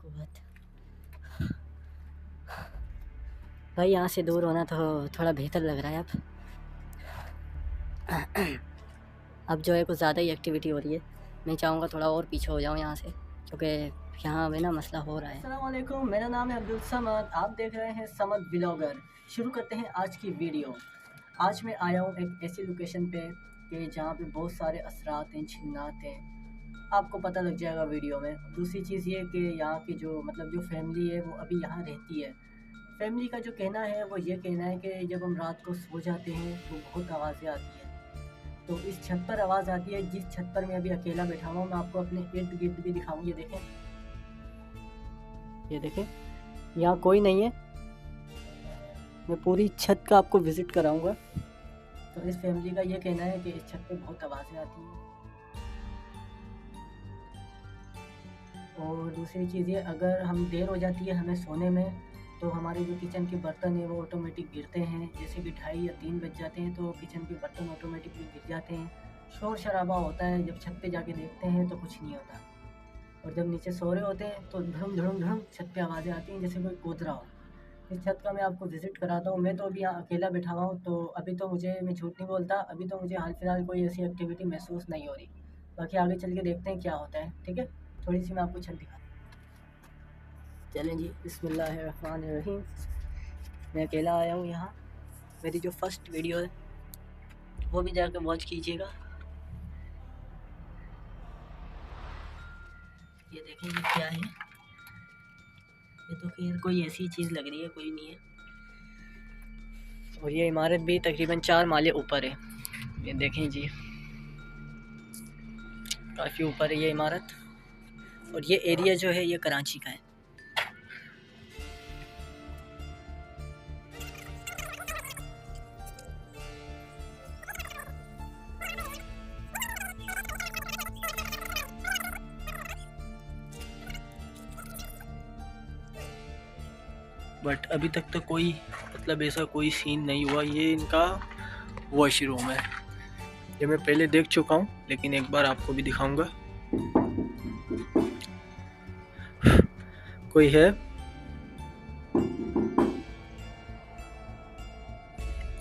कुव्वत। भाई यहाँ से दूर होना तो थोड़ा बेहतर लग रहा है अब जो है कुछ ज़्यादा ही एक्टिविटी हो रही है। मैं चाहूँगा थोड़ा और पीछे हो जाऊँ यहाँ से, क्योंकि यहाँ में ना मसला हो रहा है। अस्सलाम वालेकुम, मेरा नाम है अब्दुल समद, आप देख रहे हैं समद व्लॉगर। शुरू करते हैं आज की वीडियो। आज मैं आया हूँ एक ऐसी लोकेशन पे कि जहाँ पे बहुत सारे असरात हैं, जिन्नात हैं, आपको पता लग जाएगा वीडियो में। दूसरी चीज़ ये कि यहाँ की जो जो फैमिली है वो अभी यहाँ रहती है। फैमिली का जो कहना है वो ये कहना है कि जब हम रात को सो जाते हैं तो बहुत आवाज़ें आती हैं। तो इस छत पर आवाज़ आती है, जिस छत पर मैं अभी अकेला बैठा हुआ हूँ। मैं आपको अपने इर्द गिर्द भी दिखाऊँ। ये देखें, यहाँ कोई नहीं है। मैं पूरी छत का आपको विज़िट कराऊंगा। तो इस फैमिली का ये कहना है कि इस छत पे बहुत आवाज़ें आती हैं। और दूसरी चीज़ ये, अगर हम देर हो जाती है हमें सोने में, तो हमारे जो किचन के बर्तन हैं वो ऑटोमेटिक गिरते हैं। जैसे कि 2:30 या 3 बज जाते हैं तो किचन के बर्तन ऑटोमेटिकली गिर जाते हैं। शोर शराबा होता है। जब छत पे जाके देखते हैं तो कुछ नहीं होता। और जब नीचे सो रहे होते हैं तो धड़म धड़म धड़म छत पे आवाज़ें आती हैं, जैसे कोई कूद रहा हो। इस छत का मैं आपको विज़िट कराता हूँ। मैं तो अभी यहाँ अकेला बैठा हुआ हूँ, तो अभी तो मैं झूठ नहीं बोलता, अभी तो मुझे हाल फिलहाल कोई ऐसी एक्टिविटी महसूस नहीं हो रही। बाकी आगे चल के देखते हैं क्या होता है, ठीक है। थोड़ी सी मैं आपको छत दिखा, चलें जी। बिस्मिल्लाहिर्रहमानिर्रहीम। मैं अकेला आया हूँ यहाँ। मेरी जो फर्स्ट वीडियो है वो भी जाकर वॉच कीजिएगा। ये देखें, ये क्या है। ये तो खैर कोई ऐसी चीज़ लग रही है, कोई नहीं है। और ये इमारत भी तकरीबन 4 माले ऊपर है। ये देखें जी, काफ़ी ऊपर है ये इमारत। और ये एरिया जो है ये कराची का है। बट अभी तक तो कोई ऐसा कोई सीन नहीं हुआ। ये इनका वॉशरूम है। ये मैं पहले देख चुका हूँ, लेकिन एक बार आपको भी दिखाऊंगा। कोई है?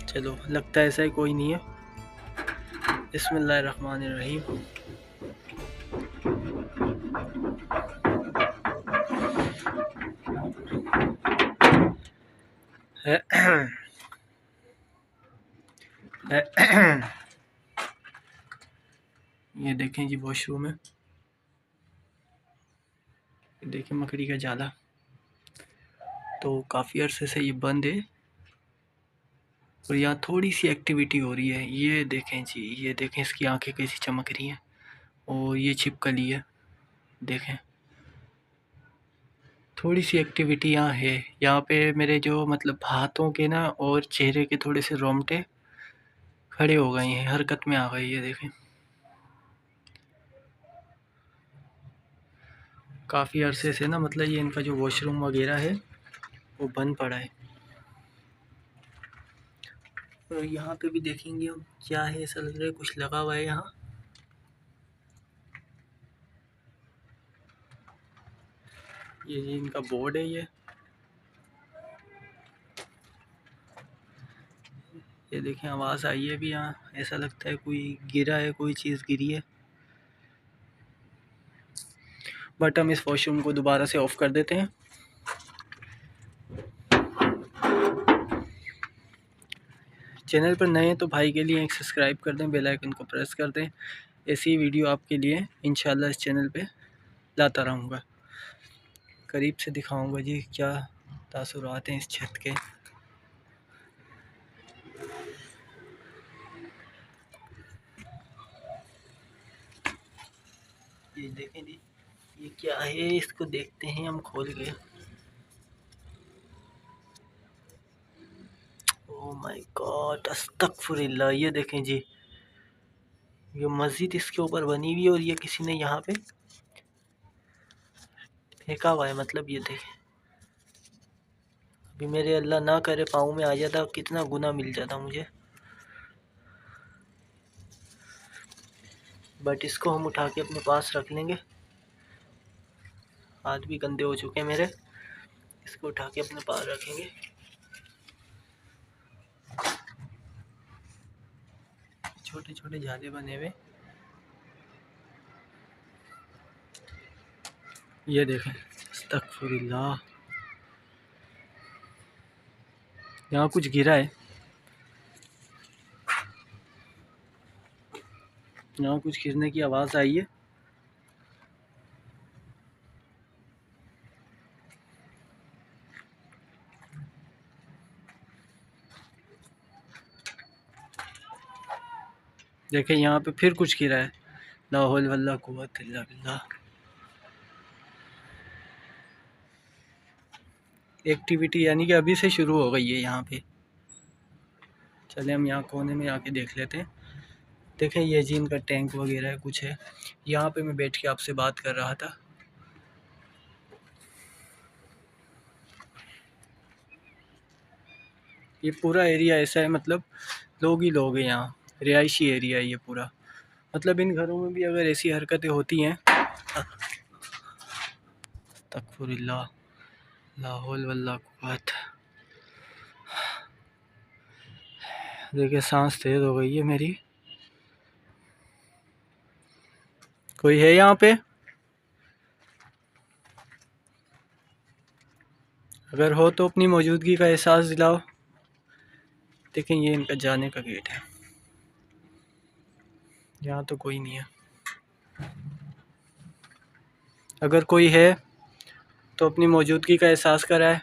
चलो, लगता है ऐसा ही कोई नहीं है। बिस्मिल्लाहिर्रहमानिर्रहीम। ये देखें जी, वॉशरूम है। देखें, मकड़ी का जाला। तो काफ़ी अरसे से ये बंद है और यहाँ थोड़ी सी एक्टिविटी हो रही है। ये देखें जी, ये देखें, इसकी आंखें कैसी चमक रही हैं। और ये छिपकली है, देखें। थोड़ी सी एक्टिविटी यहाँ है। यहाँ पे मेरे जो हाथों के ना और चेहरे के थोड़े से रोंगटे खड़े हो गए हैं, हरकत में आ गई है। देखें, काफ़ी अरसे से ना ये इनका जो वॉशरूम वगैरह है वो बंद पड़ा है। और यहाँ पे भी देखेंगे हम, क्या है, ऐसा लग रहा है कुछ लगा हुआ है यहाँ। ये इनका बोर्ड है। ये देखें, आवाज़ आई है भी यहाँ। ऐसा लगता है कोई गिरा है, कोई चीज़ गिरी है। बट हम इस वॉशरूम को दोबारा से ऑफ़ कर देते हैं। चैनल पर नए हैं तो भाई के लिए एक सब्सक्राइब कर दें, बेल आइकन को प्रेस कर दें। ऐसी वीडियो आपके लिए इंशाल्लाह इस चैनल पे लाता रहूँगा। करीब से दिखाऊंगा जी क्या तासुरात हैं इस छत के। ये देखें जी, ये क्या है, इसको देखते हैं हम खोल के। ओह माय गॉड, अस्तगफुरुल्लाह। ये देखें जी, ये मस्जिद इसके ऊपर बनी हुई है और ये किसी ने यहाँ पे फेंका हुआ है। ये देखें, अभी मेरे अल्लाह ना करे पाँव में आ जाता, कितना गुनाह मिल जाता मुझे। बट इसको हम उठा के अपने पास रख लेंगे। हाथ भी गंदे हो चुके हैं मेरे। इसको उठा के अपने पास रखेंगे। छोटे छोटे जाले बने हुए, ये देखें। अस्तगफुरुल्लाह, यहाँ कुछ गिरा है, यहाँ कुछ गिरने की आवाज़ आई है। देखें यहाँ पे फिर कुछ गिरा है। ला हौल वल्ला कुव्वत इल्ला बिल्लाह। एक्टिविटी यानी कि अभी से शुरू हो गई है यहाँ पे। चले हम यहाँ कोने में आके देख लेते हैं। देखें ये जी इनका टैंक वगैरह कुछ है। यहाँ पे मैं बैठ के आपसे बात कर रहा था। ये पूरा एरिया ऐसा है, मतलब लोग ही लोग हैं यहाँ, रिहायशी एरिया है ये पूरा। मतलब इन घरों में भी अगर ऐसी हरकतें होती हैं, तकफुरिल्लाह, ला हौल वल्ला कुव्वत। देखिए सांस तेज हो गई है मेरी। कोई है यहाँ पे? अगर हो तो अपनी मौजूदगी का एहसास दिलाओ। देखें ये इनका जाने का गेट है। यहाँ तो कोई नहीं है। अगर कोई है तो अपनी मौजूदगी का एहसास कराए।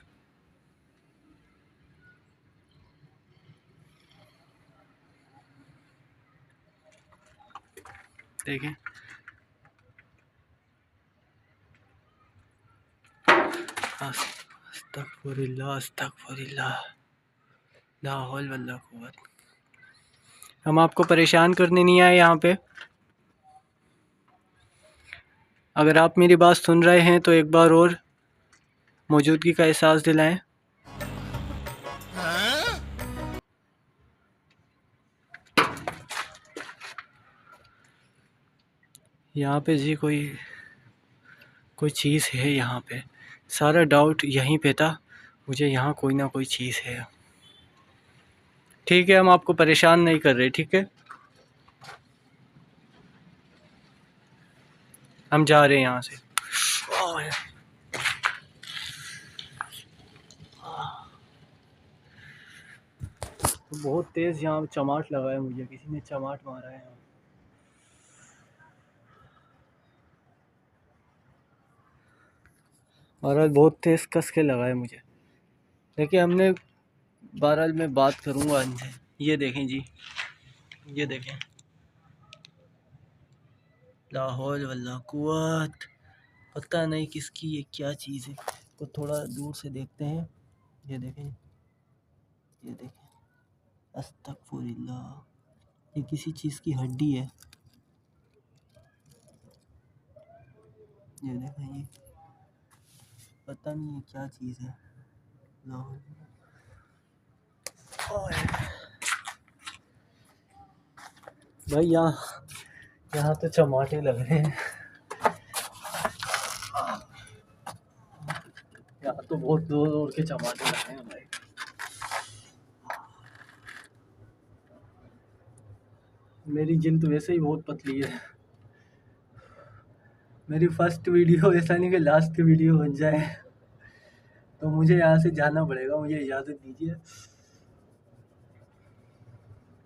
देखें अस्तगफुरुल्लाह, अस्तगफुरुल्लाह, ला हौल वल्ला कुव्वत। हम आपको परेशान करने नहीं आए यहाँ पे। अगर आप मेरी बात सुन रहे हैं तो एक बार और मौजूदगी का एहसास दिलाएं। यहाँ पे जी कोई चीज़ है यहाँ पे। सारा डाउट यहीं पे था मुझे, यहाँ कोई ना कोई चीज़ है। ठीक है, हम आपको परेशान नहीं कर रहे, ठीक है। हम जा रहे हैं यहाँ से। बहुत तेज़ यहाँ चमाट लगा है मुझे, किसी ने चमाट मारा है यहाँ। बहरहाल बहुत तेज़ कस के लगा है मुझे। देखिए हमने, बहरहाल मैं बात करूँगा इनसे। ये देखें जी, ये देखें, ला हौल वल्ला कुव्वत। पता नहीं किसकी ये क्या चीज़ है, तो थोड़ा दूर से देखते हैं। ये देखें, ये देखें, अस्तगफुरुल्लाह, ये किसी चीज़ की हड्डी है। ये देखें, ये पता नहीं ये क्या चीज़ है। भाई यहाँ तो चमाटे लग रहे हैं। यहाँ तो बहुत जोर जोर के चमाटे लग रहे हैं भाई। मेरी जिल्द वैसे ही बहुत पतली है। मेरी फर्स्ट वीडियो, ऐसा नहीं कि लास्ट वीडियो बन जाए, तो मुझे यहाँ से जाना पड़ेगा। मुझे इजाज़त दीजिए।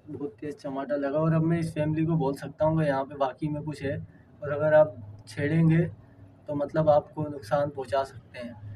बहुत तेज़ चमाटा लगा और अब मैं इस फैमिली को बोल सकता हूँ कि यहाँ पे वाकई में कुछ है, और अगर आप छेड़ेंगे तो मतलब आपको नुकसान पहुँचा सकते हैं।